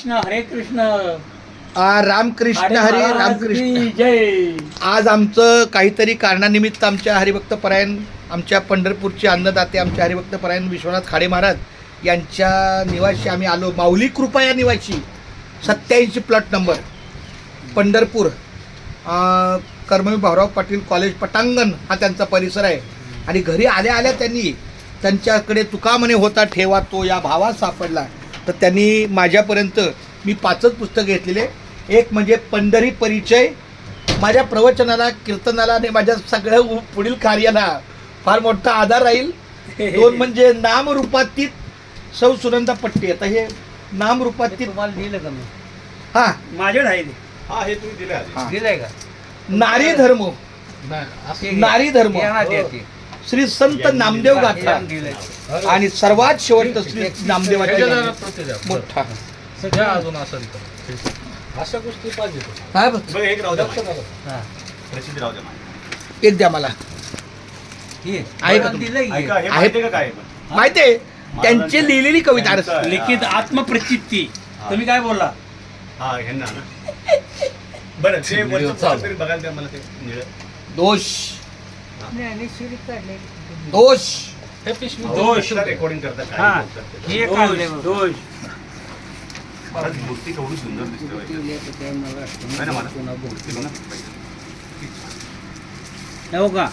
कृष्ण हरे कृष्ण रामकृष्ण हरी रामकृष्ण जय. आज आमचं काहीतरी कारणानिमित्त आमच्या हरिभक्त परायण आमच्या पंढरपूरचे अन्नदाते आमच्या हरिभक्त परायण विश्वनाथ खाडे महाराज यांच्या निवासी आम्ही आलो. माऊली कृपा या निवासी 87 plot number Pandharpur. Karmaveer Bhaurao Patil college पटांगण हा त्यांचा परिसर आहे. आणि घरी आल्या आल्या त्यांनी त्यांच्याकडे तुका म्हणे होता ठेवा तो या भावात सापडला. तर त्यांनी माझ्यापर्यंत मी 5च पुस्तकं घेतलेले. एक म्हणजे पंढरी परिचय, माझ्या प्रवचनाला कीर्तनाला आणि माझ्या सगळ्या पुढील कार्याला फार मोठा आधार राहील. 2 म्हणजे नामरूपातीत सौ सुनंदा पट्टी. आता हे नामरूपातीत तुम्हाला दिलं का मी? हां माझ्याकडे आहे हे तुम्ही दिले आधी. दिलंय का? नारी धर्म, नारी धर्म, श्री संत नामदेव गाथा दिलंय. आणि सर्वात शेवट श्री नामदेवाच्या मोठा. सध्या अजून असेल तर अशा गोष्टी पाहिजे. काय बरं, एक राहू द्या मला. हा. प्रसिद्धी राहू द्या मला. एक द्या मला. हे आहे का तुम्ही? दिलंय हे. ऐका, हे माहिती आहे का काय पण? माहिती आहे त्यांची लिहिलेली कविता. त्यांचं- लिखित आत्मप्रचित्ती. तुम्ही काय बोलला? हा ह्यांना ना. बरं ते वरचं पुस्तक तरी बघायला द्या मला ते निळं. दोष दोष हे पिशवी दोष. रेकॉर्डिंग करतात हा. काय बोलतात ते. हे काढले दोष. महाराज मूर्ती केवढी सुंदर दिसते बाई. है ना मला? मूर्ती बघा. हो का?